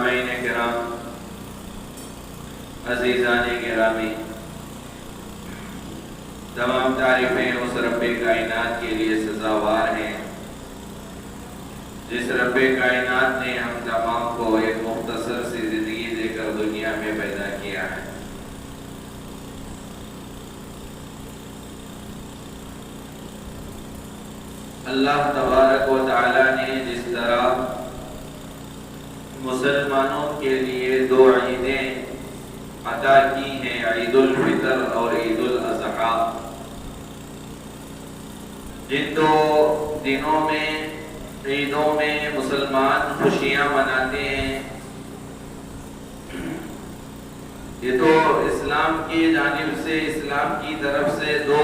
سامعین کرام، عزیزان گرامی، تمام تعریفیں اس رب کائنات کے لیے سزاوار ہیں جس رب کائنات نے ہم تمام کو ایک مختصر سی زندگی دے کر دنیا میں پیدا کیا ہے۔ اللہ تبارک و تعالی نے جس طرح مسلمانوں کے لیے دو عیدیں عطا کی ہیں، عید الفطر اور عید الاضحیٰ، جن دو دنوں میں عیدوں میں مسلمان خوشیاں مناتے ہیں، یہ تو اسلام کی جانب سے، اسلام کی طرف سے دو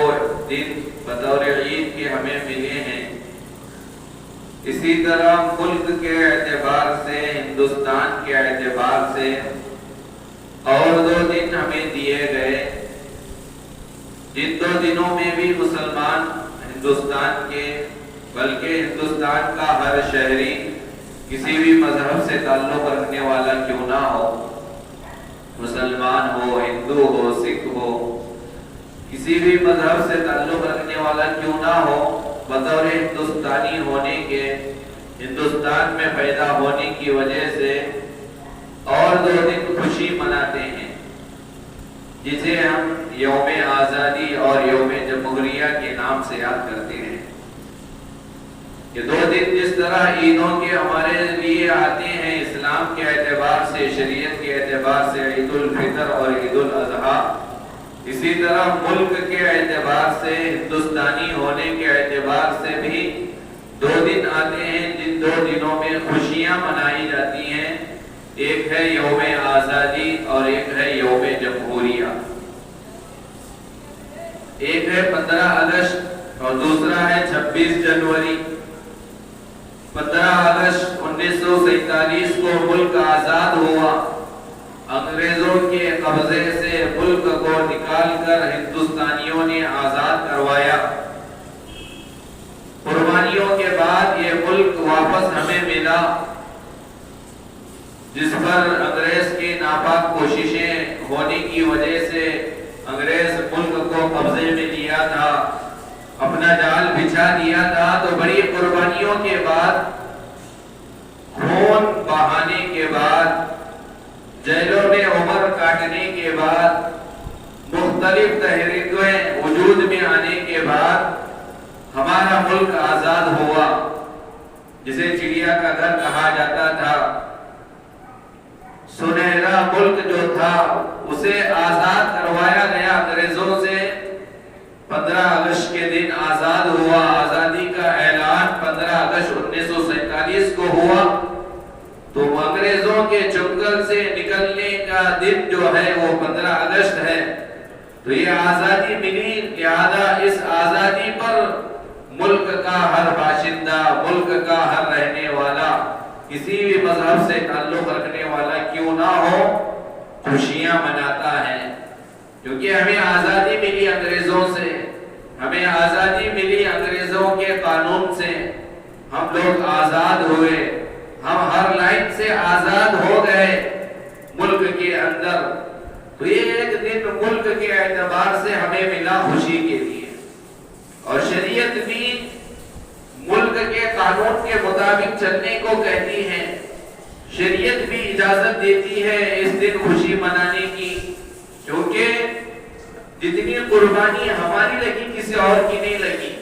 دن بطور عید کے ہمیں ملے ہیں۔ اسی طرح ملک کے اعتبار سے، ہندوستان کے اعتبار سے اور دو دن ہمیں دیے گئے، جن دو دنوں میں بھی مسلمان ہندوستان کے بلکہ ہندوستان کا ہر شہری کسی بھی مذہب سے تعلق رکھنے والا کیوں نہ ہو، مسلمان ہو، ہندو ہو، سکھ ہو، کسی بھی مذہب سے تعلق رکھنے والا کیوں نہ ہو، بطور ہندوستانی ہونے کے، ہندوستان میں پیدا ہونے کی وجہ سے اور دو دن خوشی مناتے ہیں، جسے ہم یوم آزادی اور یوم جمہوریہ کے نام سے یاد کرتے ہیں۔ یہ دو دن جس طرح عیدوں کے ہمارے لیے آتے ہیں اسلام کے اعتبار سے، شریعت کے اعتبار سے، عید الفطر اور عید الاضحیٰ، اسی طرح ملک کے اعتبار سے، ہندوستانی ہونے کے اعتبار سے بھی دو دن آتے ہیں جن دو دنوں میں خوشیاں منائی جاتی ہیں۔ ایک ہے یوم آزادی اور ایک ہے یوم جمہوریہ، ایک ہے 15 اگست اور دوسرا ہے 26 جنوری۔ 15 اگست 1947 کو ملک آزاد ہوا، انگریزوں کے قبضے سے ملک کو نکال کر ہندوستانیوں نے آزاد کروایا۔ قربانیوں کے بعد یہ ملک واپس ہمیں ملا، جس پر انگریز کی ناپاک کوششیں ہونے کی وجہ سے انگریز ملک کو قبضے میں لیا تھا، اپنا جال بچھا دیا تھا، تو بڑی قربانیوں کے بعد، خون بہانے کے بعد، جیلوں میں عمر کاٹنے کے بعد، مختلف تحریکیں وجود میں آنے کے بعد ہمارا ملک آزاد ہوا، جسے چڑیا کا گھر کہا جاتا تھا۔ سنہرا ملک جو تھا اسے آزاد کروایا گیا انگریزوں سے۔ 15 اگست کے دن آزاد ہوا، آزادی کا اعلان 15 اگست 1947 کو ہوا، تو انگریزوں کے چنگل سے نکلنے کا دن جو ہے وہ 15 اگست ہے۔ تو یہ آزادی ملی، لہذا اس آزادی پر ملک کا ہر باشندہ، ملک کا ہر رہنے والا، کسی بھی مذہب سے تعلق رکھنے والا کیوں نہ ہو، خوشیاں مناتا ہے، کیونکہ ہمیں آزادی ملی انگریزوں سے، ہمیں آزادی ملی انگریزوں کے قانون سے، ہم لوگ آزاد ہوئے، ہم ہر لائن سے آزاد ہو گئے ملک کے اندر۔ تو یہ ایک دن ملک کے اعتبار سے ہمیں ملا خوشی کے لیے، اور شریعت بھی ملک کے قانون کے مطابق چلنے کو کہتی ہے، شریعت بھی اجازت دیتی ہے اس دن خوشی منانے کی، کیونکہ جتنی قربانی ہماری لگی کسی اور کی نہیں لگی،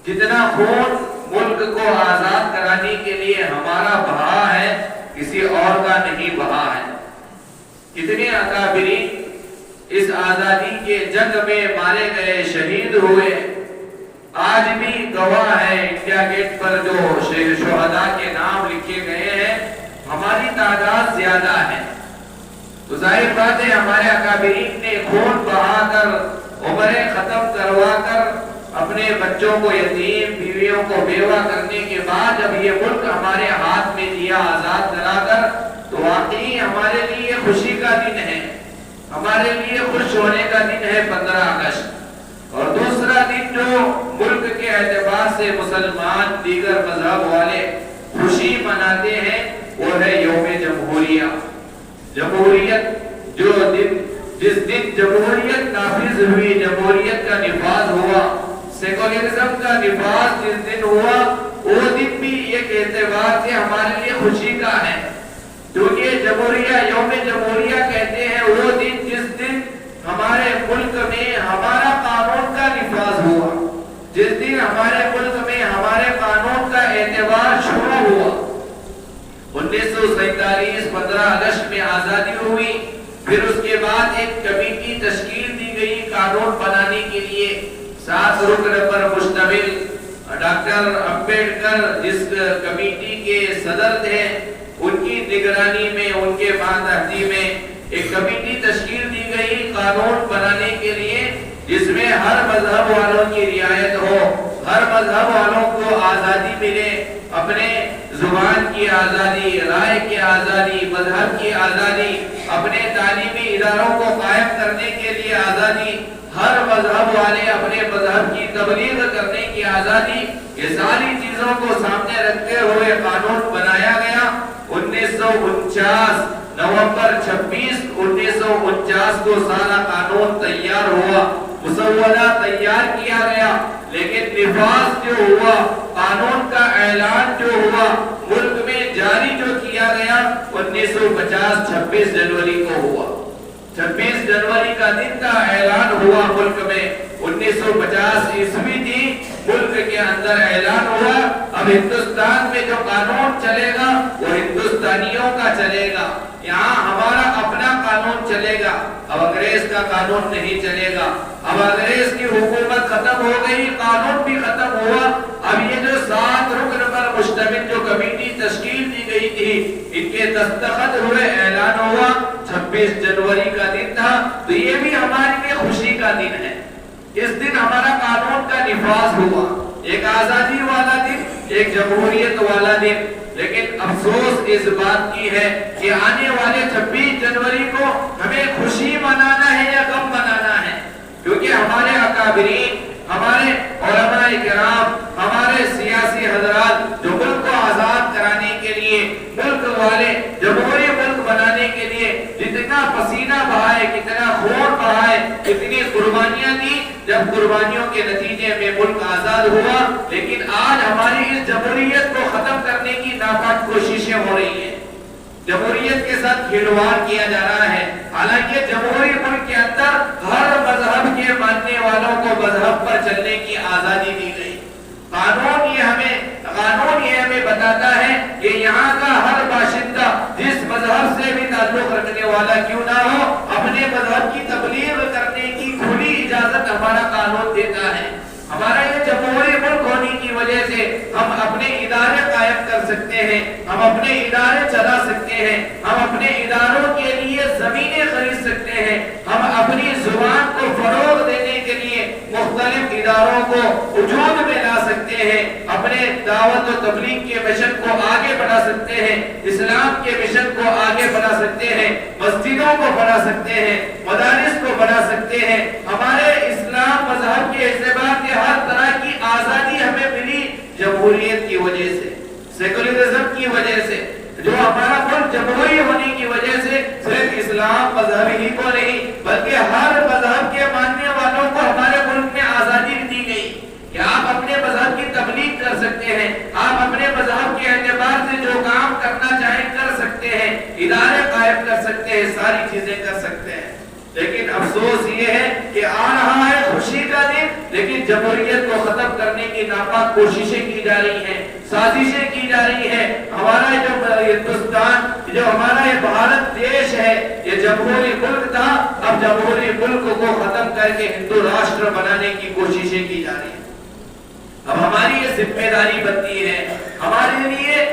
جتنا خون ملک کو آزاد کرانے کے لیے ہمارا بہا ہے کسی اور کا نہیں بہا ہے۔ کتنے اکابرین اس آزادی کے جنگ میں مارے گئے، شہید ہوئے، آج بھی گواہ ہے انڈیا گیٹ پر جو شہداء کے نام لکھے گئے ہیں، ہماری تعداد زیادہ ہے۔ تو ظاہر بات ہے ہمارے اکابرین نے خون بہا کر، عمریں ختم کروا کر، اپنے بچوں کو یتیم، بیویوں کو بیوہ کرنے کے بعد جب یہ ملک ہمارے ہاتھ میں دیا آزاد کرا کر، تو واقعی ہمارے لیے خوشی کا دن ہے، ہمارے لیے خوش ہونے کا دن ہے 15 اگست۔ اور دوسرا دن جو ملک کے اعتبار سے مسلمان دیگر مذہب والے خوشی مناتے ہیں وہ ہے یوم جمہوریہ۔ جمہوریت جس دن جمہوریت نافذ ہوئی، جمہوریت کا نفاذ ہوا، سیکولرزم کا نفاذ جس دن ہوا، وہ دن بھی ایک اعتبار سے ہمارے لیے خوشی کا ہے، کیونکہ جمہوریہ، یوم جمہوریہ کہتے ہیں وہ دن جس دن ہمارے ملک میں ہمارا قانون کا نفاذ ہوا، جس دن ہمارے ملک میں ہمارے قانون کا اعتبار شروع ہوا۔ 1947 15 اگست میں آزادی ہوئی، پھر اس کے بعد ایک کمیٹی تشکیل دی گئی قانون بنانے کے لیے، 7 رکن پر مشتمل۔ ڈاکٹر امبیڈکر جس کمیٹی کے صدر تھے، ان کی نگرانی میں، ان کے ماتحتی میں ایک کمیٹی تشکیل دی گئی قانون بنانے کے لیے، جس میں ہر مذہب والوں کی رعایت ہو، ہر مذہب والوں کو آزادی ملے، اپنے زبان کی آزادی، رائے کی آزادی، مذہب کی آزادی، اپنے تعلیمی اداروں کو قائم کرنے کے لیے آزادی، ہر مذہب والے اپنے مذہب کی تبلیغ کرنے کی آزادی، یہ ساری چیزوں کو سامنے رکھتے ہوئے قانون بنایا گیا۔ 1949 نومبر 26 1949 کو سارا قانون تیار ہوا، مسودہ تیار کیا گیا، لیکن نفاذ جو ہوا، قانون کا اعلان جو ہوا، ملک میں جاری جو کیا گیا، 1950 26 جنوری کو ہوا۔ 26 جنوری کا دن کا اعلان ہوا ملک میں، 1950 عیسوی تھی، ملک کے اندر اعلان ہوا، اب ہندوستان میں جو قانون چلے گا وہ ہندوستانیوں کا چلے گا، یہاں ہمارا اپنا قانون چلے گا، اب انگریز کا قانون نہیں چلے گا۔ اب انگریز کی حکومت ختم ہو گئی، قانون بھی ختم ہوا، اب یہ جو 7 رکن پر مشتمل جو کمیٹی تشکیل دی گئی تھی، ان کے دستخط ہوئے، اعلان ہوا، 26 جنوری کا دن تھا، تو یہ بھی ہمارے لیے خوشی کا دن ہے۔ اس دن ہمارا قانون کا نفاذ ہوا، ایک آزادی والا دن، ایک جمہوریت والا دن، لیکن افسوس اس بات کی ہے کہ آنے والے 26 جنوری کو ہمیں خوشی منانا ہے یا غم منانا ہے، کیونکہ ہمارے اکابرین، ہمارے علماء کرام، ہمارے سیاسی حضرات جو ملک کو آزاد کرانے کے لیے، ملک والے جمہوری ملک بنانے کے لیے جتنا پسینہ بہائے، کتنا خون بہائے، کتنی قربانیاں دی، جب قربانیوں کے نتیجے میں ملک آزاد ہوا، لیکن آج ہماری اس جمہوریت کو ختم کرنے کی ناپاک کوششیں ہو رہی ہیں، جمہوریت کے ساتھ کھلواڑ کیا جا رہا ہے۔ حالانکہ جمہوری ملک کے اندر ہر مذہب کے ماننے والوں کو مذہب پر چلنے کی آزادی دی گئی۔ قانون یہ ہمیں بتاتا ہے کہ یہاں کا ہر باشندہ جس مذہب سے بھی تعلق رکھنے والا کیوں نہ ہو، اپنے مذہب کی تبلیغ کرنے کی کھلی اجازت ہمارا قانون دیتا ہے۔ ہمارا یہ جمہوری ملک ہونے کی وجہ سے ہم اپنے ادارے قائم کر سکتے ہیں، ہم اپنے ادارے چلا سکتے ہیں، ہم اپنے اداروں کے لیے زمینیں خرید سکتے ہیں، ہم اپنی زبان کو فروغ دینے کے لیے مختلف اداروں کو وجود میں لا سکتے ہیں، اپنے دعوت و تبلیغ کے مشن کو آگے بڑھا سکتے ہیں، اسلام کے مشن کو آگے بڑھا سکتے ہیں، مسجدوں کو بڑھا سکتے ہیں، مدارس کو بڑھا سکتے ہیں۔ ہمارے اسلام مذہب کے اعتبار سے ہر طرح کی آزادی ہمیں ملی جمہوریت کی وجہ سے، سیکولرزم کی وجہ سے، جو ہمارا ملک جمہوری ہونے کی وجہ سے صرف اسلام مذہب ہی کو نہیں بلکہ ہر مذہب کے ماننے والوں کو ہمارے ملک میں آزادی دی گئی کہ آپ اپنے مذہب کی تبلیغ کر سکتے ہیں، آپ اپنے مذہب کے اعتبار سے جو کام کرنا چاہیں کر سکتے ہیں، ادارے قائم کر سکتے ہیں، ساری چیزیں کر سکتے ہیں۔ لیکن افسوس یہ ہے کہ آ رہا ہے خوشی کا دن، لیکن جمہوریت کو ختم کرنے کی ناپاک کوششیں کی جا رہی ہیں، سازشیں کی جا رہی ہیں۔ ہمارا جو ہندوستان، جو ہمارا یہ بھارت دیش ہے، یہ جمہوری ملک تھا، اب جمہوری ملک کو ختم کر کے ہندو راشٹر بنانے کی کوششیں کی جا رہی ہیں۔ اب ہماری یہ ذمہ داری بنتی ہے، ہمارے لیے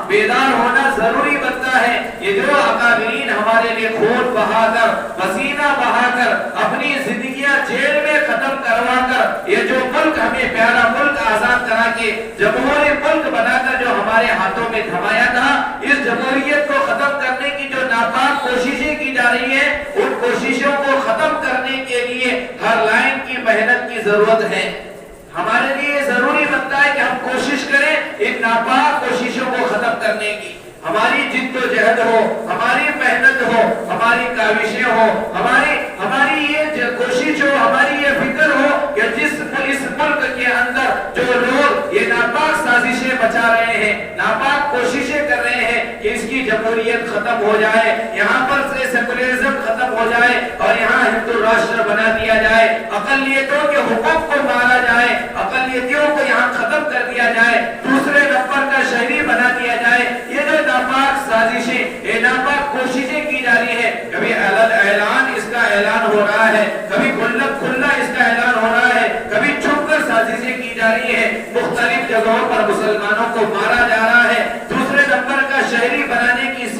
بیدار ہونا ضروری بنتا ہے۔ یہ جو اکابرین ہمارے لیے خون بہا کر، پسینہ بہا کر، اپنی زندگیاں جیل میں ختم کروا کر، یہ جو ملک ہمیں پیارا ملک آزاد کرا کے جمہوری ملک بنا کر جو ہمارے ہاتھوں میں تھمایا تھا، اس جمہوریت کو ختم کرنے کی جو ناپاک کوششیں کی جا رہی ہیں، ان کوششوں کو ختم کرنے کے لیے ہر لائن کی محنت کی ضرورت ہے۔ ہمارے لیے ضروری بنتا ہے کہ ہم کوشش کریں ان ناپاک کوششوں کو ختم کرنے کی۔ ہماری جد و جہد ہو، ہماری محنت ہو، ہماری کاوشیں ہو، ہماری یہ کوشش ہو، ہماری یہ فکر ہو کہ جس اس ملک کے اندر جو لوگ یہ ناپاک سازشیں بچا رہے ہیں، ناپاک کوششیں کر رہے ہیں کہ اس کی جمہوریت ختم ہو جائے، یہاں پر سے سیکولرزم ختم ہو جائے اور یہاں ہندو راشٹر بنا دیا جائے، اقلیتوں کے حقوق کو مارا جائے، اقلیتوں کو یہاں ختم کر دیا جائے، دوسرے نمبر کا شہری بنا دیا جائے، یہ جو ناپاک سازشیں، یہ ناپاک کوششیں کی جا رہی ہے، کبھی اعلان اس کا اعلان ہو رہا ہے، کبھی کھلا اس کا اعلان ہو رہا ہے، کبھی چھپ کر سازشیں کی جا رہی ہے، مختلف جگہوں پر مسلمانوں کو مارا جا رہا ہے، دوسرے نمبر کا شہری بنانے کی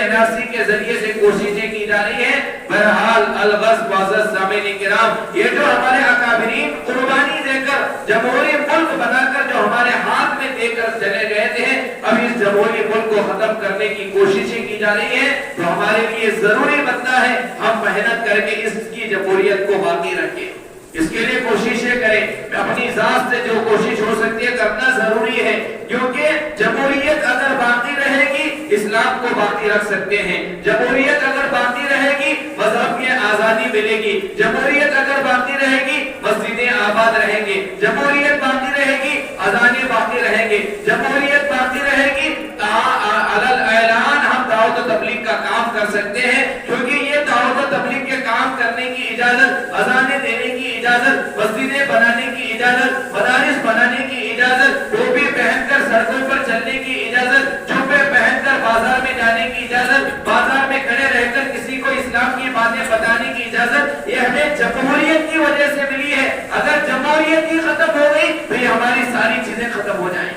NRC کے ذریعے سے کوششیں کی جا رہی ہیں۔ بہرحال الغرض معزز سامعین کرام، یہ جو ہمارے اکابرین قربانی دے کر جمہوری ملک بنا کر جو ہمارے ہاتھ میں دے کر چلے گئے تھے، اب اس جمہوری ملک کو ختم کرنے کی کوششیں کی جا رہی ہیں، تو ہمارے لیے ضروری بنتا ہے ہم محنت کر کے اس کی جمہوریت کو باقی رکھیں، اس کے لیے کوششیں کریں، اپنی ذات سے جو کوشش ہو سکتی ہے کرنا ضروری ہے، کیونکہ جمہوریت اگر باقی رہے گی اسلام کو باقی رکھ سکتے ہیں، جمہوریت اگر باقی رہے گی مذہب کی آزادی ملے گی، جمہوریت اگر باقی رہے گی مسجدیں آباد رہیں گے، جمہوریت باقی رہے گی اذانیں باقی رہیں گے، جمہوریت باقی رہے گی اعلان ہم دعوت و تبلیغ کا کام کر سکتے ہیں، کیونکہ یہ دعوت و تبلیغ کے کام کرنے کی اجازت، اذانیں دینے کی اجازت، مسجدیں بنانے کی اجازت، مدارس بنانے کی اجازت، ٹوپی پہن کر سڑکوں پر چلنے کی اجازت، جوبے پہن کر بازار میں جانے کی اجازت، بازار میں کھڑے رہ کر کسی کو اسلام کی باتیں بتانے کی اجازت، یہ ہمیں جمہوریت کی وجہ سے ملی ہے۔ اگر جمہوریت ہی ختم ہو گئی تو یہ ہماری ساری چیزیں ختم ہو جائیں۔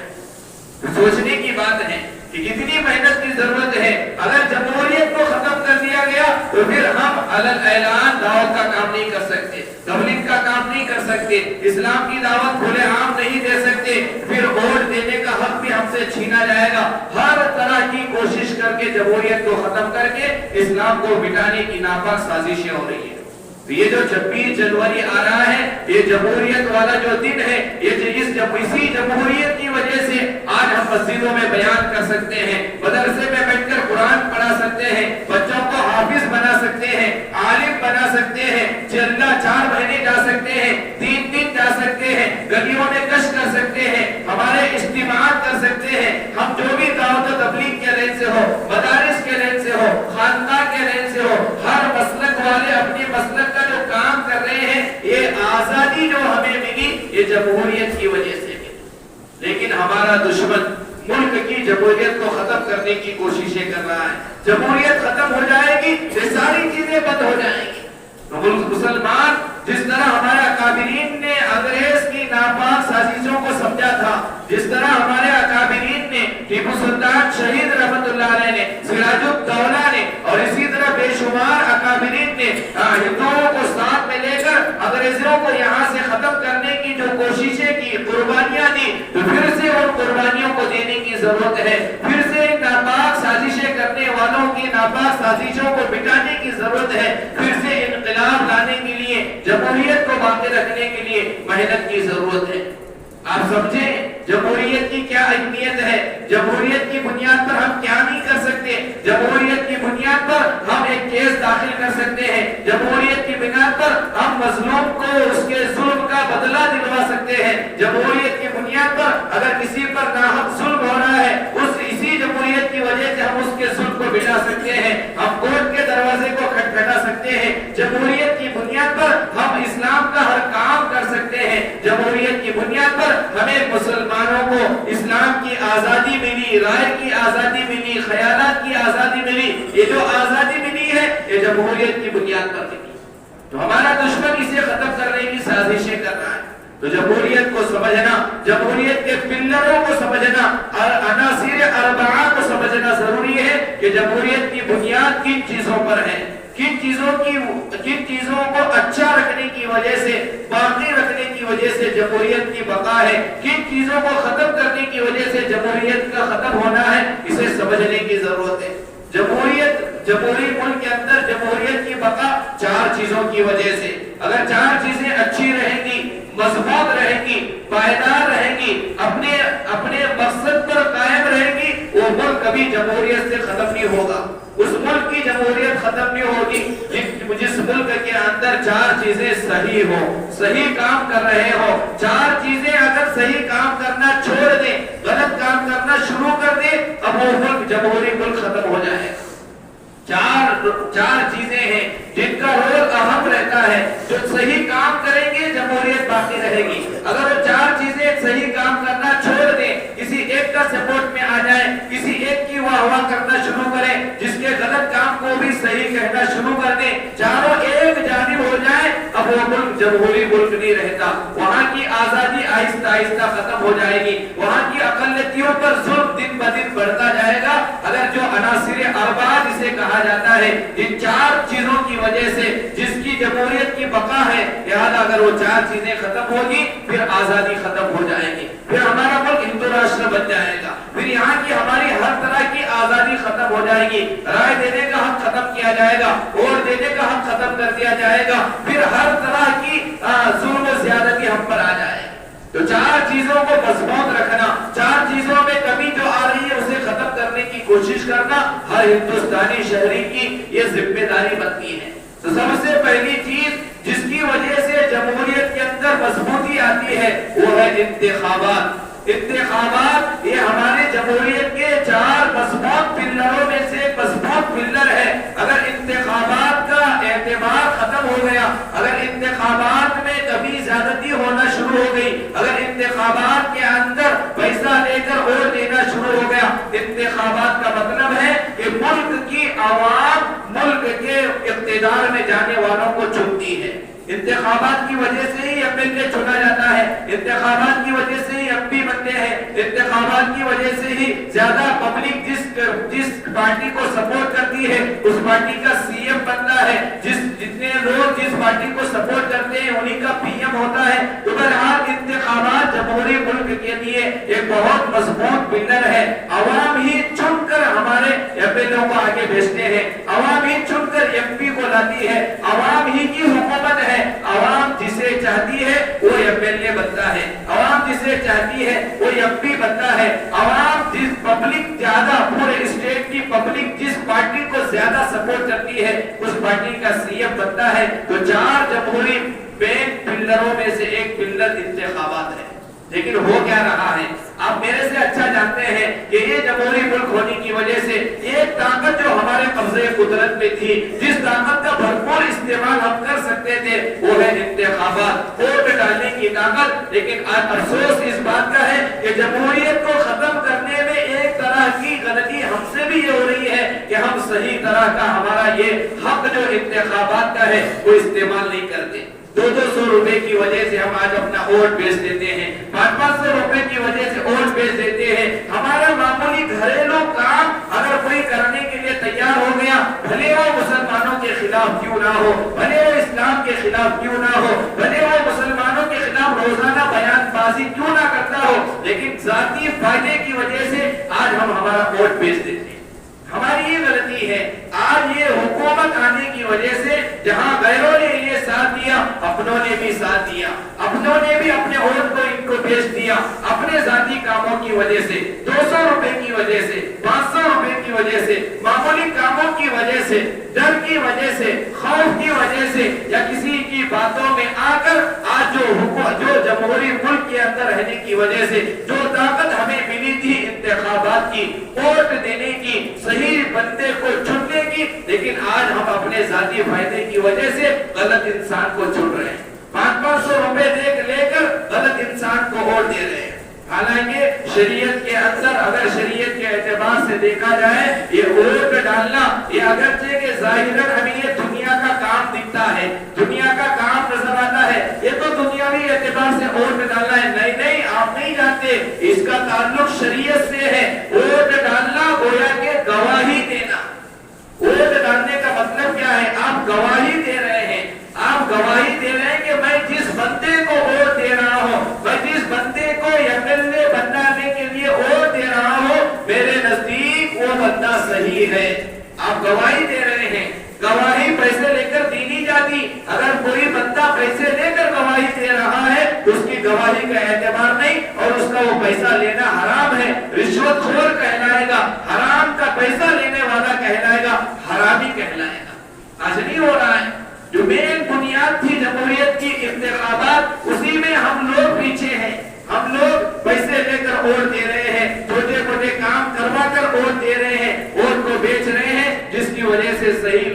سوچنے کی بات ہے کہ کتنی محنت کی ضرورت ہے، اگر جمہوریت کو ختم کر دیا گیا تو پھر ہم اعلان دعوت کا کام نہیں کر سکتے، تبلیغ کا کام نہیں کر سکتے، اسلام کی دعوت کھلے عام نہیں دے سکتے، پھر ووٹ دینے کا حق بھی ہم سے چھینا جائے گا۔ ہر طرح کی کوشش کر کے جمہوریت کو ختم کر کے اسلام کو مٹانے کی ناپاک سازشیں ہو رہی ہیں۔ یہ جو 26 جنوری آ رہا ہے، یہ جمہوریت والا جو دن ہے، اسی جمہوریت کی وجہ سے آج ہم مسجدوں میں بیان کر سکتے ہیں، مدرسے میں بیٹھ کر قرآن پڑھا سکتے ہیں، بچوں کو حافظ بنا سکتے ہیں، عالم بنا سکتے ہیں، چلنا 4 مہینے جا سکتے ہیں، 3 دن جا سکتے ہیں، گلیوں میں گشت کر سکتے ہیں، ہمارے اجتماعات کر سکتے ہیں، ہم جو بھی دعوت و تبلیغ کے لین سے ہو، مدارس کے لین سے ہو، خانقاہ کے لین سے ہو، ہر مسلک والے اپنی مسلک کا جو کام کر رہے ہیں، یہ آزادی جو ہمیں ملی یہ جمہوریت کی وجہ سے ملی، لیکن ہمارا دشمن ملک کی جمہوریت کو ختم کرنے کی کوششیں کر رہا ہے۔ جمہوریت ختم ہو جائے گی یہ ساری چیزیں بند ہو جائیں گی۔ تو مسلمان جس طرح ہمارے اکابرین نے انگریز کی ناپاک سازشوں کو سمجھا تھا، جس طرح ہمارے اکابرین نے ٹیپو سلطان شہید رحمت اللہ علیہ نے، سراج الدولہ نے اور اسی طرح بے شمار اکابرین نے ہندوؤں کو ساتھ میں لے کر انگریزوں کو یہاں سے ختم کرنے کی جو کوششیں کی، قربانیاں دی، تو پھر سے ان قربانیوں کو دینے کی ضرورت ہے، پھر سے ان ناپاک سازشیں کرنے والوں کی ناپاک سازشوں کو مٹانے کی ضرورت ہے، پھر سے انقلاب لانے کے لیے، جمہوریت کو باقی رکھنے کے لیے محنت کی ضرورت ہے۔ آپ سمجھیں جمہوریت کی کیا اہمیت ہے، جمہوریت کی بنیاد پر ہم کیا نہیں کر سکتے، جمہوریت کی بنیاد پر ہم ایک کیس داخل کر سکتے ہیں، جمہوریت کی بنیاد پر ہم مظلوم کو اس کے ظلم کا بدلہ دلوا سکتے ہیں، جمہوریت کی بنیاد پر اگر کسی پر ناحق ظلم ہو رہا ہے اسی جمہوریت کی وجہ سے ہم اس کے ظلم کو مٹا سکتے ہیں، ہم کورٹ کے دروازے کو کھٹکھٹا سکتے ہیں، جمہوریت کی بنیاد پر ہم اسلام کا ہر کام کر سکتے ہیں، جمہوریت کی بنیاد پر ہمیں مسلمانوں کو اسلام کی آزادی ملی، رائے کی آزادی ملی، خیالات کی آزادی ملی، یہ جو آزادی ملی ہے یہ جمہوریت کی بنیاد پر ملی۔ تو ہمارا دشمن اسے ختم کرنے کی سازشیں کر رہا ہے، تو جمہوریت کو سمجھنا، جمہوریت کے پلروں کو سمجھنا اور عناصر اربعہ کو سمجھنا ضروری ہے کہ جمہوریت کی بنیاد کن چیزوں پر ہے، کن چیزوں کو اچھا رکھنے کی وجہ سے، باقی رکھنے کی وجہ سے جمہوریت کی بقا ہے، کن چیزوں کو ختم کرنے کی وجہ سے جمہوریت کا ختم ہونا ہے، اسے سمجھنے کی ضرورت ہے۔ جمہوری ملک کے اندر جمہوریت کی بقا 4 چیزوں کی وجہ سے، اگر 4 چیزیں اچھی رہیں گی، مضبوط رہیں گی، پائیدار رہیں گی، اپنے مقصد پر قائم رہیں گی، وہ ملک کبھی جمہوریت سے ختم نہیں ہوگا، اس ملک کی جمہوریت ختم نہیں ہوگی جس ملک کے اندر چار چیزیں صحیح ہو، صحیح کام کر رہے ہو۔ چار چیزیں اگر صحیح کام کرنا چھوڑ دیں، غلط کام کرنا شروع کر دیں، اب وہ ملک جمہوری ملک ختم ہو جائے گا۔ چار چیزیں ہیں جن کا رول اہم رہتا ہے، جو صحیح کام کریں گے جمہوریت باقی رہے گی۔ اگر وہ چار چیزیں صحیح کام کرنا چھوڑ دیں، کسی ایک کا سپورٹ میں آ جائیں، کسی ایک کی واہ واہ کرنا شروع کریں، جس کے غلط کام کو بھی صحیح کہنا شروع کر دیں، چاروں ایک جانب ہو جائے، اب وہ ملک جمہوری ملک نہیں رہتا۔ وہاں کی آزادی آہستہ آہستہ ختم ہو جائے گی، وہاں کی اقلیتوں پر ظلم دن بدن بڑھتا جائے گا۔ اگر جو عناصر اربعہ جسے کہا جاتا ہے، ان چار چیزوں کی وجہ سے جس کی جمہوریت کی بقا ہے، لہذا اگر وہ چار چیزیں ختم ہوگی پھر آزادی ختم ہو جائے گی، پھر ہمارا ملک ہندو راشٹر بن جائے گا، پھر یہاں کی ہماری ہر طرح کی آزادی ختم ہو جائے گی، رائے دینے کا حق ختم کیا جائے گا، ووٹ دینے کا حق ختم کر دیا جائے گا، پھر ہر طرح کی ظلم و زیادتی ہم پر آ جائے گی۔ تو چار چیزوں کو مضبوط رکھنا، چار چیزوں میں کمی جو آ رہی ہے اسے ختم کرنے کی کوشش کرنا ہر ہندوستانی شہری کی یہ ذمہ داری بنتی ہے۔ تو سب سے پہلی چیز جس کی وجہ سے جمہوریت کے اندر مضبوطی آتی ہے وہ ہے انتخابات۔ انتخابات یہ ہمارے جمہوریت کے چار مضبوط پلروں میں سے ایک مضبوط پلر ہے۔ اگر انتخابات کا اعتبار ختم ہو گیا، اگر انتخابات میں کبھی زیادتی ہونا شروع ہو گئی، اگر انتخابات کے اندر پیسہ لے کر ووٹ دینا شروع ہو گیا، انتخابات کا مطلب ہے کہ ملک کی عوام ملک کے اقتدار میں جانے والوں کو چنتی ہے۔ انتخابات کی وجہ سے ہی ایم ایل اے چنا جاتا ہے، انتخابات کی وجہ سے ہی ایم پی بنتے ہیں، انتخابات کی وجہ سے ہی زیادہ پبلک جس پارٹی کو سپورٹ کرتی ہے اس پارٹی کا سی ایم بنتا ہے، جتنے لوگ جس پارٹی کو سپورٹ کرتے ہیں انہی کا پی ایم ہوتا ہے۔ تو بہرحال انتخابات جمہوری ملک کے لیے ایک بہت مضبوط پلر ہے۔ عوام ہی چن کر ہمارے ایم ایل اے کو آگے بھیجتے ہیں، عوام ہی چن کر ایم پی کو لاتی ہے، عوام ہی کی حکومت ہے۔ عوام جسے چاہتی ہے وہ ایم ایل اے بنتا ہے، عوام جسے چاہتی ہے وہ ایم پی بنتا ہے۔ عوام جس پبلک زیادہ پورے اسٹیٹ کی پبلک جس پارٹی کو زیادہ سپورٹ کرتی ہے اس پارٹی کا سی ایم بنتا ہے۔ تو چار جمہوری مین پلروں میں سے ایک پلر انتخابات ہے۔ لیکن ہو کیا رہا ہے آپ میرے سے اچھا جانتے ہیں کہ یہ جمہوری ملک ہونے کی وجہ سے ایک طاقت جو ہمارے قبضے قدرت میں تھی، جس طاقت کا بھرپور استعمال ہم کر سکتے تھے وہ ہے انتخابات، ووٹ ڈالنے کی طاقت۔ لیکن آج افسوس اس بات کا ہے کہ جمہوریت کو ختم کرنے میں ایک طرح کی غلطی ہم سے بھی یہ ہو رہی ہے کہ ہم صحیح طرح کا ہمارا یہ حق جو انتخابات کا ہے وہ استعمال نہیں کرتے۔ 200 روپے کی وجہ سے ہم آج اپنا ووٹ بیچ دیتے ہیں، 500 روپے کی وجہ سے ووٹ بیچ دیتے ہیں۔ ہمارا معمولی گھریلو کام اگر کوئی کرنے کے لیے تیار ہو گیا، بھلے وہ مسلمانوں کے خلاف کیوں نہ ہو، بھلے وہ اسلام کے خلاف کیوں نہ ہو، بھلے وہ مسلمانوں کے خلاف روزانہ بیان بازی کیوں نہ کرتا ہو، لیکن ذاتی فائدے کی وجہ سے آج ہم ہمارا ووٹ بیچ دیتے ہیں۔ ہماری یہ غلطی ہے۔ آج یہ حکومت آنے کی وجہ سے جہاں غیروں نے یہ ساتھ دیا، اپنوں نے بھی ساتھ دیا، اپنوں نے بھی اپنے ووٹ کو ان کو بیچ دیا، اپنے ذاتی کاموں کی وجہ سے، 200 روپے کی وجہ سے، 500 روپے کی وجہ سے، معمولی کاموں کی وجہ سے، ڈر کی وجہ سے، خوف کی وجہ سے، یا کسی کی باتوں میں آ کر آج جو جمہوری ملک کے اندر رہنے کی وجہ سے جو طاقت ہمیں ملی تھی انتخابات کی، ووٹ دینے کی، صحیح بندے کو چننے کی، لیکن آج ہم اپنے ذاتی فائدے کی وجہ سے غلط انسان کو چن رہے ہیں، 500 روپے لے کر غلط انسان کو ووٹ دے رہے ہیں۔ حالانکہ شریعت کے اندر اگر شریعت کے اعتبار سے دیکھا جائے یہ ووٹ ڈالنا یہ اگرچہ کہ ظاہراً ہمیں یہ دنیا کا کام دکھتا ہے، دنیا کا کام نظر آتا ہے، یہ تو دنیاوی اعتبار سے ووٹ ڈالنا ہے، نہیں آپ نہیں جانتے اس کا تعلق شریعت سے ہے۔ ووٹ ڈالنا گویا کہ گواہی دینا، ووٹ ڈالنے کا مطلب کیا ہے؟ آپ گواہی دے رہے ہیں، آپ گواہی دے رہے ہیں کہ میں جس بندے کو ووٹ دے رہا ہوں، میں جس بندے کو ایم ایل اے بنانے کے لیے ووٹ دے رہا ہوں، میرے نزدیک وہ بندہ صحیح ہے۔ آپ گواہی دے رہے ہیں، گواہی پیسے لے کر دی نہیں جاتی۔ اگر کوئی بندہ پیسے لے کر گواہی دے رہا ہے اس کی گواہی کا اعتبار نہیں اور اس کا وہ پیسہ لینا حرام ہے، رشوت خور کہلائے گا۔ چھپا کر ووٹ دے رہے ہیں، ووٹ کو بیچ رہے ہیں، جس کی وجہ سے صحیح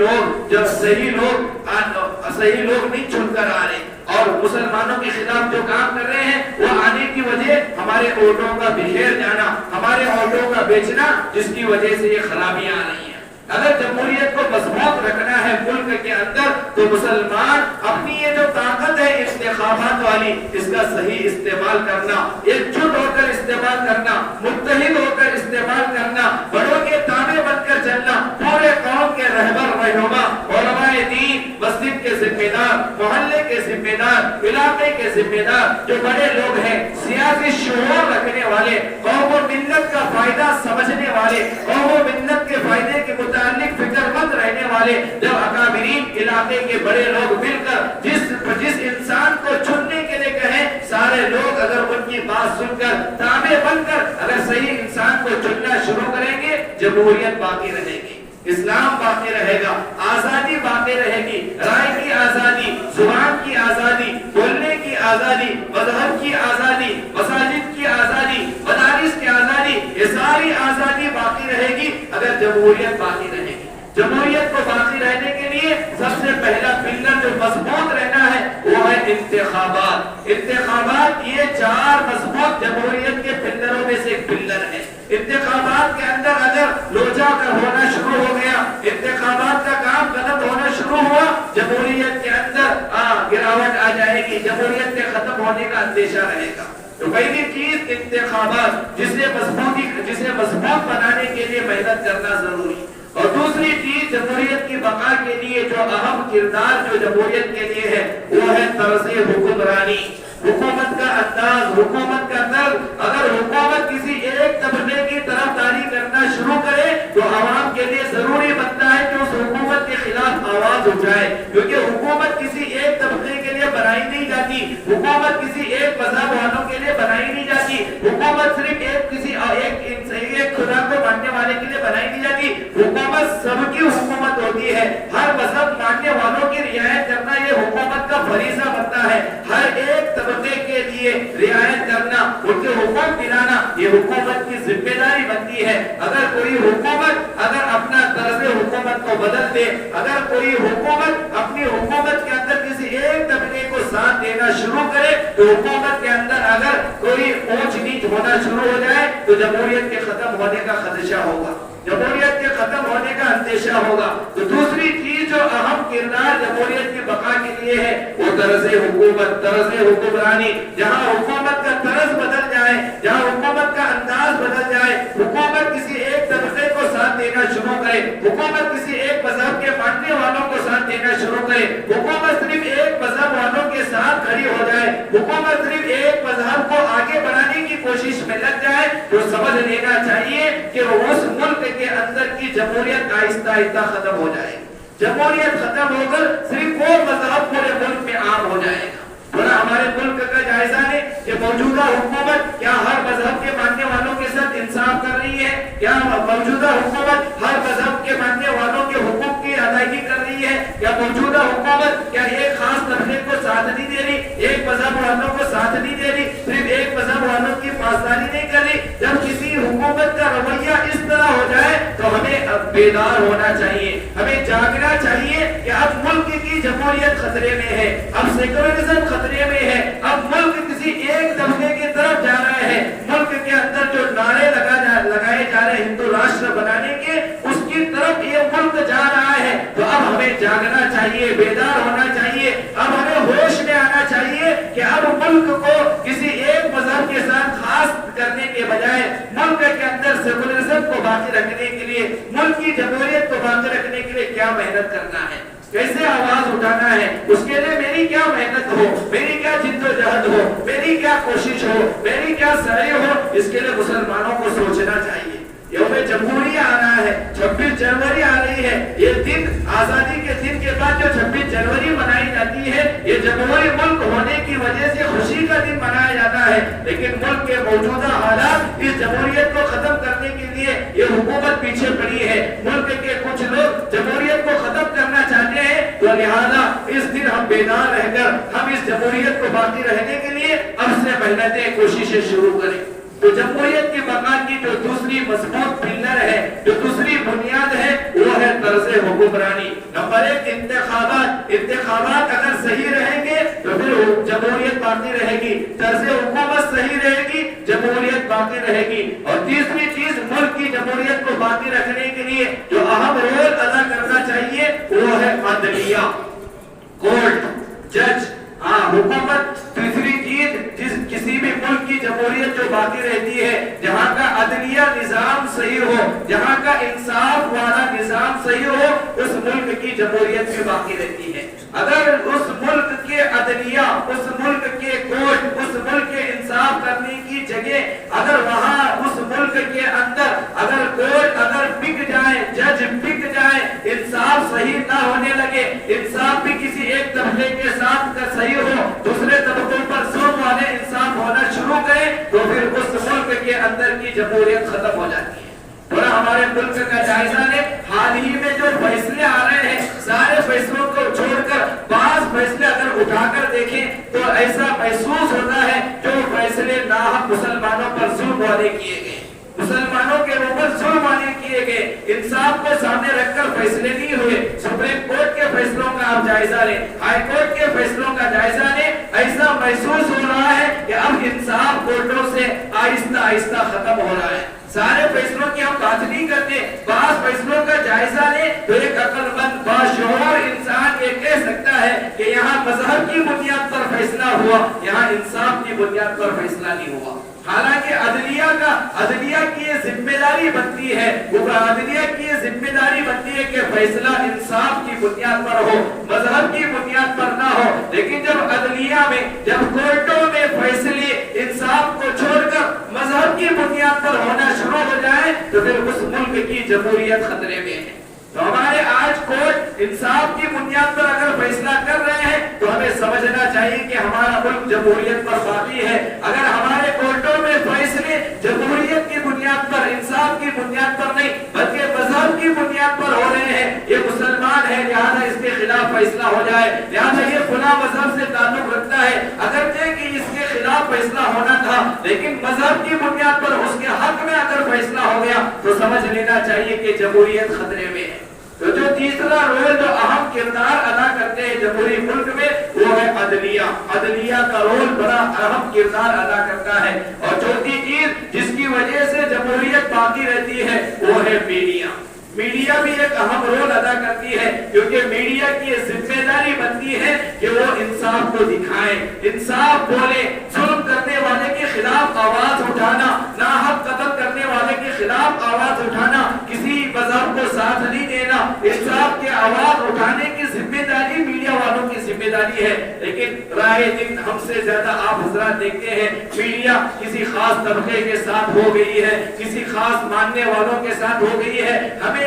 لوگ نہیں چن کر آ رہے، اور مسلمانوں کے خلاف جو کام کر رہے ہیں وہ آنے کی وجہ ہمارے ووٹوں کا بکھیر جانا، ہمارے ووٹوں کا بیچنا، جس کی وجہ سے یہ خرابیاں آ رہی ہیں۔ اگر جمہوریت کو مضبوط رکھنا ہے ملک کے اندر تو مسلمان اپنی یہ جو طاقت ہے انتخابات والی، اس کا صحیح استعمال کرنا، ایک جٹ ہو کر استعمال کرنا، متحد ہو کر استعمال کرنا، بڑوں کے تابع بن کر چلنا، پورے قوم کے رہبر رہنما، علماء دین، مسجد کے ذمہ دار، محلے کے ذمہ دار، علاقے کے ذمہ دار، جو بڑے لوگ ہیں، سیاسی شعور رکھنے والے، قوم و ملت کا فائدہ سمجھنے والے، قوم و ملت کے فائدے کے متعلق فکر مند رہنے والے، جب اکابرین علاقے کے بڑے لوگ مل کر جس انسان کو چننے کے لیے کہیں، سارے لوگ اگر ان کی بات سن کر تابع بن کر اگر صحیح انسان کو چننا شروع کریں گے، جمہوریت باقی رہے گی، اسلام باقی رہے گا، آزادی باقی رہے گی، رائے کی آزادی، زبان کی آزادی، بولنے کی آزادی، مذہب کی آزادی، مساجد کی آزادی، مدارس کی آزادی، یہ ساری آزادی باقی رہے گی اگر جمہوریت باقی رہے گی۔ جمہوریت کو باقی رہنے کے لیے سب سے پہلا پلر جو مضبوط رہنا ہے وہ ہے انتخابات۔ انتخابات یہ 4 مضبوط جمہوریت کے پلروں میں سے ایک پلر ہے۔ انتخابات کے اندر اگر لوچا کا ہونا شروع ہو گیا، انتخابات کا کام غلط ہونا شروع ہوا، جمہوریت کے اندر گراوٹ آ جائے گی، جمہوریت کے ختم ہونے کا اندیشہ رہے گا۔ تو پہلی چیز انتخابات، جسے مضبوط بنانے کے لیے محنت کرنا ضروری، اور دوسری چیز جمہوریت کی بقا کے لیے جو اہم کردار جو جمہوریت کے لیے ہے وہ ہے طرز حکمرانی، حکومت کا انداز، حکومت کا طرز۔ اگر حکومت کسی ایک طبقے کی طرفداری کرنا شروع کرے تو عوام کے لیے ضروری بنتا ہے کہ اس حکومت کے خلاف آواز اٹھائے، کیونکہ حکومت کسی ایک طبقے کے لیے بنائی نہیں جاتی، حکومت کسی ایک مذہب والوں کے لیے بنائی نہیں جاتی، حکومت صرف ایک خدا کو ماننے والے کے لیے بنائی نہیں جاتی، حکومت سب کی حکومت ہوتی ہے۔ ہر مذہب ماننے والوں کی رعایت کرنا یہ حکومت کا فریضہ بنتا ہے، ہر ایک طبقے کے لیے رعایت کرنا، ان کے حقوق دلانا یہ حکومت کی ذمہ داری بنتی ہے۔ اگر کوئی حکومت اپنا طرز حکومت کو بدل دے، اگر کوئی حکومت اپنی حکومت کے اندر کسی ایک طبقے کو ساتھ دینا شروع کرے تو حکومت کے اندر اگر کوئی اونچ نیچ ہونا شروع ہو جائے تو جمہوریت کے ختم ہونے کا خدشہ ہوگا، جمہوریت کے ختم ہونے کا اندیشہ ہوگا۔ تو دوسری چیز جو اہم کردار جمہوریت کی بقا کے لیے ہے وہ طرز حکومت، طرز حکمرانی۔ جہاں حکومت کا طرز بدل جائے، جہاں حکومت کا انداز بدل جائے، حکومت کسی ایک طبقے کو ساتھ دینا شروع کرے، حکومت کسی ایک مذہب کے ماننے والوں کو ساتھ دینا شروع کرے، حکومت صرف ایک مذہب والوں کے ساتھ کھڑی ہو جائے، حکومت صرف ایک مذہب کو آگے بڑھانے کی کوشش میں لگ جائے، تو سمجھ لینا چاہیے کہ اس ملک کے اندر کی جمہوریت آہستہ آہستہ ختم ہو جائے گی۔ جمہوریت ختم ہو کر صرف وہ مذہب پورے ملک میں عام ہو جائے گا۔ تھوڑا ہمارے ملک کا جائزہ لیں کہ موجودہ حکومت کیا ہر مذہب کے ماننے والوں کے ساتھ انصاف کر رہی ہے؟ کیا موجودہ حکومت ہر مذہب کے ماننے والوں کے حقوق کی ادائیگی کر رہی ہے؟ کیا موجودہ حکومت کیا ایک خاص طبقے کو ساتھ نہیں دے رہی، ایک مذہب والوں کو ساتھ نہیں دے رہی، صرف ایک مذہب والوں کی پاسداری نہیں کر رہی؟ جب کسی حکومت کا رویہ اس طرح ہو جائے تو ہمیں اب بیدار ہونا چاہیے، ہمیں جاگنا چاہیے کہ اب ملک کی جمہوریت خطرے میں ہے، اب سیکولرزم خطرے میں ہے، اب ملک کسی ایک طبقے کی طرف جا رہا ہے۔ ملک کے اندر جو نعرے لگائے جا رہے ہندو راشٹر بنانے کے، اس کی طرف یہ ملک جا رہا ہے۔ تو اب ہمیں جاگنا چاہیے، بیدار ہونا چاہیے، اب ہمیں ہوش میں آنا چاہیے کہ اب ملک کو کسی ایک مذہب کے ساتھ خاص کرنے کے بجائے ملک کے اندر سیکولرزم کو باقی رکھنے کے لیے، ملک کی جمہوریت کو باقی رکھنے کے لیے کیا محنت کرنا ہے، کیسے آواز اٹھانا ہے، اس کے لیے میری کیا محنت ہو، میری کیا جد و جہد ہو، میری کیا کوشش ہو، میری کیا سعی ہو، اس کے لیے مسلمانوں کو سوچنا چاہیے۔ یوم جمہوریہ آ رہا ہے، 26 جنوری آ رہی ہے، یہ دن آزادی کے دن کے بعد جو 26 جنوری منائی جاتی ہے، یہ جمہوری ملک ہونے کی وجہ سے خوشی کا دن منایا جاتا ہے، لیکن ملک کے موجودہ حالات اس جمہوریت کو ختم کرنے کے لیے یہ حکومت پیچھے پڑی ہے۔ ملک کے کچھ لوگ جمہوریت کو ختم کرنا چاہتے ہیں، تو لہذا اس دن ہم بیدار رہ کر ہم اس جمہوریت کو باقی رہنے کے لیے اب سے محنتیں، کوششیں شروع کریں۔ تو جمہوریت کی بقا کی جو دوسری مضبوط پلر ہے، جو دوسری بنیاد ہے، وہ ہے طرز حکمرانی۔ نمبر ایک انتخابات۔ انتخابات اگر صحیح رہیں گے تو پھر جمہوریت باقی رہے گی، طرز حکومت صحیح رہے گی، جمہوریت باقی رہے گی۔ اور تیسری چیز، ملک کی جمہوریت کو باقی رکھنے کے لیے جو اہم رول ادا کرنا چاہیے وہ ہے عدلیہ، کورٹ، جج، حکومت۔ تیسری چیز، کسی بھی ملک کی جمہوریت جو باقی رہتی ہے، جہاں کا عدلیہ نظام صحیح ہو، جہاں کا انصاف والا نظام صحیح ہو، اس ملک کی جمہوریت بھی باقی رہتی ہے۔ اگر اس ملک کے عدلیہ، اس ملک کے کورٹ، اس ملک کے انصاف کرنے کی جگہ، اگر وہاں اس ملک کے اندر اگر کورٹ اگر بک جائے، جج بک جائے، انصاف صحیح نہ ہونے لگے، انصاف بھی کسی ایک طبقے کے ساتھ کا صحیح ہو، دوسرے طبقوں پر ظلم والے انصاف ہونا شروع کرے، تو پھر اس ملک کے اندر کی جمہوریت ختم ہو جاتی ہے۔ تھوڑا ہمارے ملک کا جائزہ لیں، حال ہی میں جو فیصلے آ رہے ہیں، سارے فیصلوں کو چھوڑ کر بعض فیصلے اگر اٹھا کر دیکھیں تو ایسا محسوس ہوتا ہے جو فیصلے ناحق مسلمانوں پر ظلم والے کیے گئے، مسلمانوں کے اوپر ظلم والے کیے گئے، انصاف کو سامنے رکھ کر فیصلے نہیں ہوئے۔ سپریم کورٹ کے فیصلوں کا آپ جائزہ لیں، ہائی کورٹ کے فیصلوں کا جائزہ لیں، ایسا محسوس ہو رہا ہے کہ اب انصاف کورٹوں سے آہستہ آہستہ ختم ہو رہا ہے۔ سارے فیصلوں کی ہم بات نہیں کرتے، بعض فیصلوں کا جائزہ لیں تو ایک عقل مند باشعور انسان یہ کہہ سکتا ہے کہ یہاں مذہب کی بنیاد پر فیصلہ ہوا، یہاں انصاف کی بنیاد پر فیصلہ نہیں ہوا۔ حالانکہ عدلیہ کی یہ ذمہ داری بنتی ہے، عدلیہ کی یہ ذمہ داری بنتی ہے کہ فیصلہ انصاف کی بنیاد پر ہو، مذہب کی بنیاد پر نہ ہو۔ لیکن جب عدلیہ میں، جب کورٹوں میں فیصلے انصاف کو چھوڑ کر مذہب کی بنیاد پر ہونا شروع ہو جائے تو پھر اس ملک کی جمہوریت خطرے میں ہے۔ تو ہمارے آج کورٹ انصاف کی بنیاد پر اگر فیصلہ کر رہے ہیں تو ہمیں سمجھنا چاہیے کہ ہمارا ملک جمہوریت پر باقی ہے۔ اگر ہمارے کورٹوں میں فیصلے جمہوریت کی بنیاد پر، انصاف کی بنیاد پر نہیں بلکہ مذہب کی بنیاد پر ہو رہے ہیں، یہ مسلمان ہے لہذا اس کے خلاف فیصلہ ہو جائے، لہذا یہ فلاں مذہب سے تعلق رکھتا ہے، اگرچہ کہ اس کے خلاف فیصلہ ہونا تھا لیکن مذہب کی بنیاد پر اس کے حق میں اگر فیصلہ ہو گیا تو سمجھ لینا چاہیے کہ جمہوریت خطرے میں ہے۔ تو جو تیسرا رول، جو اہم کردار ادا کرتے ہیں جمہوری ملک میں، وہ ہے عدلیہ۔ عدلیہ کا رول بڑا اہم کردار ادا کرتا ہے۔ اور چوتھی چیز جس کی وجہ سے جمہوریت باقی رہتی ہے وہ ہے میڈیا۔ میڈیا بھی ایک اہم رول ادا کرتی ہے کیونکہ میڈیا کی یہ ذمہ داری بنتی ہے کہ وہ انصاف کو دکھائے، انصاف بولے، ظلم کرنے والے کے خلاف آواز اٹھانا، ناحق قتل کرنے والے کے خلاف آواز اٹھانا، کسی مذہب کو ساتھ نہیں دینا، انصاف کے آواز اٹھانے کی ذمہ داری میڈیا والوں کی ذمہ داری ہے۔ لیکن رائے دن ہم سے زیادہ آپ حضرات دیکھتے ہیں میڈیا کسی خاص طبقے کے ساتھ ہو گئی ہے، کسی خاص ماننے والوں کے ساتھ ہو گئی ہے، ہمیشہ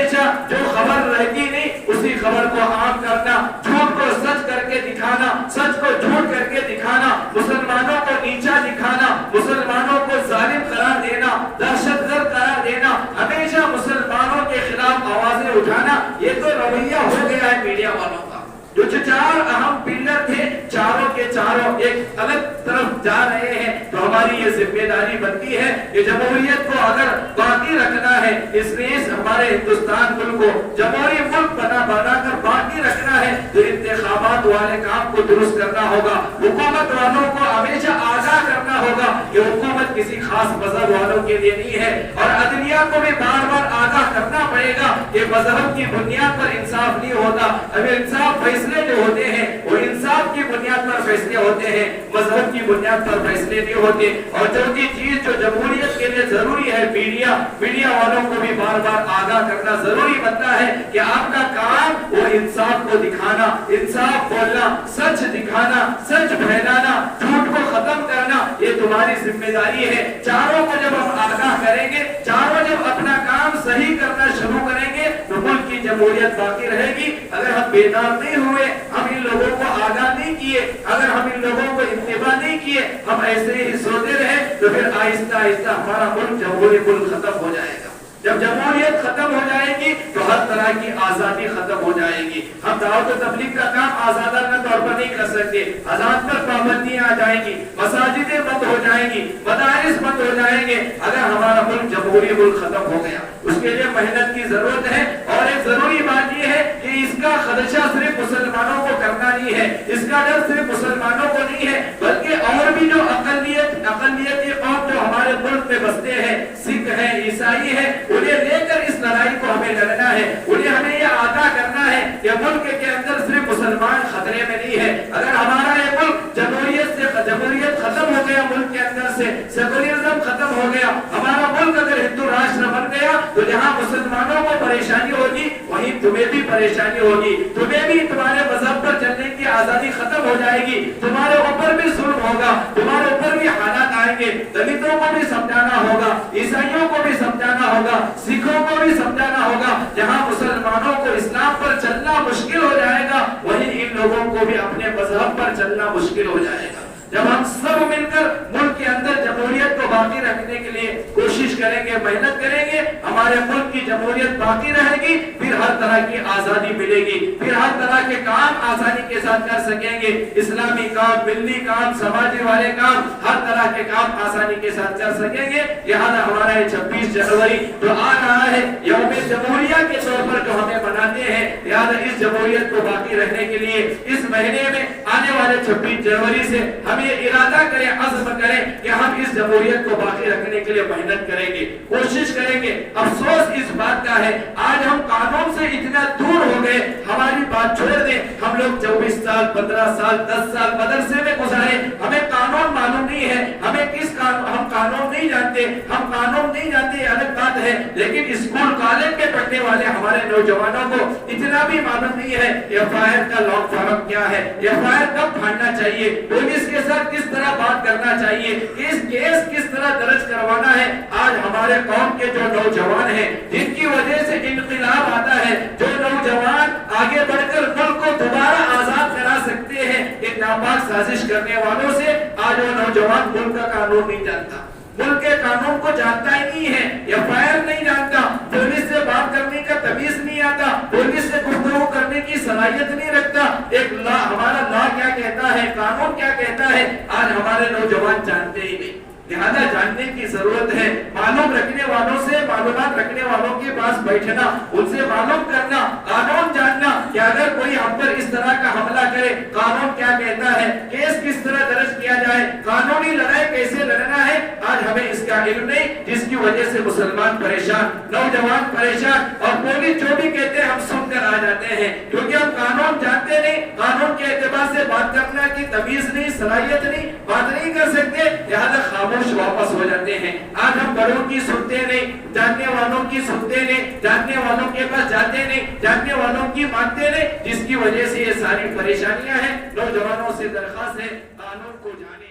جو خبر رہتی نہیں اسی خبر کو عام کرنا، جھوٹ کو سچ کر کے دکھانا، سچ کو جھوٹ کر کے دکھانا، مسلمانوں کو نیچا دکھانا، مسلمانوں کو ظالم قرار دینا، دہشت گرد قرار دینا، ہمیشہ مسلمانوں کے خلاف آوازیں اٹھانا، یہ تو رویہ ہو گیا ہے میڈیا والوں کا۔ جو چار اہم پلر تھے چاروں کے چاروں ایک الگ طرف جا رہے ہیں، تو ہماری یہ ذمہ داری بنتی ہے کہ جمہوریت کو اگر باقی رکھنا ہے، اس لیے ہمارے ہندوستان ملک کو جمہوری ملک بنا کر باقی رکھنا ہے تو انتخابات والے کام کو درست کرنا ہوگا، حکومت والوں کو ہمیشہ آگاہ کرنا ہوگا کہ حکومت کسی خاص مذہب والوں کے لیے نہیں ہے، اور عدلیہ کو بھی بار بار آگاہ کرنا پڑے گا کہ مذہب کی بنیاد پر انصاف نہیں ہوتا، ابھی انصاف فیصلے جو ہوتے ہیں وہ انصاف کی بنیاد پر فیصلے ہوتے ہیں، مذہب کی بنیاد پر فیصلے نہیں ہوتے۔ اور چوتھی چیز جو جمہوریت کے لیے ضروری ہے، میڈیا والوں کو بھی بار بار آگاہ کرنا ضروری بنتا ہے کہ آپ کا کام وہ انصاف کو دکھانا، انصاف بولنا، سچ دکھانا، سچ پھیلانا، جھوٹ کو ختم کرنا، یہ تمہاری ذمہ داری ہے۔ چاروں کو جب ہم آگاہ کریں گے، چاروں جب اپنا کام صحیح کرنا شروع کریں گے تو ملک کی جمہوریت باقی رہے گی۔ اگر ہم بیدار نہیں ہوئے، ہم ان لوگوں کو آگاہ نہیں کیے، اگر ہم ان لوگوں کو انتباہ نہیں کیے، ہم ایسے ہی سوتے رہے تو پھر آہستہ آہستہ ہمارا ملک جمہوری ملک ختم ہو جائے گا۔ جب جمہوریت ختم ہو جائے گی تو ہر طرح کی آزادی ختم ہو جائے گی. ہم دعوت و تبلیغ کا کام آزادانہ طور پر نہیں کر سکتے. اذان پر پابندیاں آ جائیں گی, مساجدیں بند ہو جائیں گی, مدارس بند ہو جائیں گے. اگر ہمارا ملک جمہوری ملک ختم ہو گیا, اس کے لیے محنت کی ضرورت ہے. اور ایک ضروری بات یہ ہے کہ اس کا خدشہ صرف مسلمانوں کو کرنا نہیں ہے, اس کا ڈر صرف مسلمانوں کو نہیں ہے, بلکہ اور بھی جو اقلیتی قوم جو ہمارے ملک میں بستے ہیں, سکھ ہیں, عیسائی ہیں, انہیں لے کر اس لڑائی کو ہمیں لڑنا ہے. انہیں ہمیں یہ آگاہ کرنا ہے کہ ملک کے اندر صرف مسلمان خطرے میں نہیں ہے. اگر ہمارا یہ ملک جمہوریت ختم ہو گیا, ملک کے اندر سے سیکولرزم ختم ہو گیا, ہمارا ملک اگر ہندو راشٹر بن گیا, تو جہاں مسلمانوں کو پریشانی ہوگی وہیں تمہیں بھی پریشانی ہوگی. تمہیں بھی تمہارے مذہب پر چلنے کی آزادی ختم ہو جائے گی, تمہارے اوپر بھی ظلم ہوگا, تمہارے اوپر بھی حالات آئیں گے. دلتوں کو بھی سمجھانا ہوگا, عیسائیوں کو بھی سمجھانا ہوگا, سکھوں کو بھی سمجھانا ہوگا. جہاں مسلمانوں کو اسلام پر چلنا مشکل ہو جائے گا, وہیں ان لوگوں کو بھی اپنے مذہب پر چلنا مشکل ہو جائے گا. جب ہم سب مل کر ملک کے اندر جمہوریت کو باقی رکھنے کے لیے کوشش کریں گے, محنت کریں گے, ہمارے ملک کی جمہوریت باقی رہے گی. پھر ہر طرح کی آزادی ملے گی, پھر ہر طرح کے کام آسانی کے ساتھ کر سکیں گے. اسلامی کام, ملی کام, سماجی والے کام, ہر طرح کے کام آسانی کے ساتھ کر سکیں گے. لہذا ہمارا یہ 26 جنوری جو آ رہا ہے, یوم جمہوریہ کے طور پر جو ہمیں مناتے ہیں, لہذا اس جمہوریت کو باقی رہنے کے لیے اس مہینے میں آنے والے 26 جنوری سے ہم یہ ارادہ کریں, عزم کریں کہ ہم اس جمہوریت کو باقی رکھنے کے لیے محنت کریں گے, کوشش کریں گے. افسوس اس بات کا ہے آج ہم قانون سے اتنا دور ہو گئے. ہماری بات چھوڑ دیں, ہم لوگ 24 سال, 15 سال, 10 سال مدرسے میں گزارے, ہمیں قانون معلوم نہیں ہے, ہم قانون نہیں جانتے. ہم قانون نہیں جانتے الگ بات ہے, لیکن اسکول کالج کے پڑھنے والے ہمارے نوجوانوں کو اتنا بھی معلوم نہیں ہے FIR کا لانگ فارم کیا ہے, FIR کب پھاڑنا چاہیے, پولیس کے ساتھ کس طرح بات کرنا چاہیے, کیس کس طرح درج کروانا ہے. آج ہمارے قوم کے جو نوجوان ہیں, جن کی وجہ سے انقلاب آتا ہے, جو نوجوان آگے بڑھ کر ملک کو دوبارہ آزاد کرا سکتے ہیں, ان ناپاک سازش کرنے والوں سے آج وہ نوجوان ملک کا قانون نہیں جانتا, ملک کے قانون کو جانتا ہی نہیں ہے, FIR نہیں جانتا, پولیس سے بات کرنے کا تمیز نہیں آتا, پولیس سے گفتگو کرنے کی صلاحیت نہیں رکھتا. ایک ہمارا لا کیا کہتا ہے, قانون کیا کہتا ہے, آج ہمارے نوجوان جانتے ہی نہیں. لہذا جاننے کی ضرورت ہے. معلوم رکھنے والوں سے, معلومات رکھنے والوں کے پاس بیٹھنا, ان سے معلوم کرنا, قانون جاننا کہ اگر کوئی ہم پر اس طرح کا حملہ کرے, قانون کیا کہتا ہے, کیس کس طرح درج کیا جائے, قانونی لڑائی کیسے لڑنا ہے. آج ہمیں اس کا علم نہیں, جس کی وجہ سے مسلمان پریشان, نوجوان پریشان, اور پولیس جو بھی کہتے ہیں ہم سن کر آ جاتے ہیں, کیونکہ ہم قانون جانتے نہیں, قانون کے اعتبار سے بات کرنا کی تمیز نہیں, صلاحیت نہیں, بات نہیں کر سکتے. لہذا خاموش واپس ہو جاتے ہیں. آج ہم بڑوں کی سنتے نہیں, جاننے والوں کی سنتے نہیں, جاننے والوں کے پاس جاتے نہیں, جاننے والوں کی مانتے نہیں, جس کی وجہ سے یہ ساری پریشانیاں ہیں. نوجوانوں سے درخواست ہے قانون کو جانے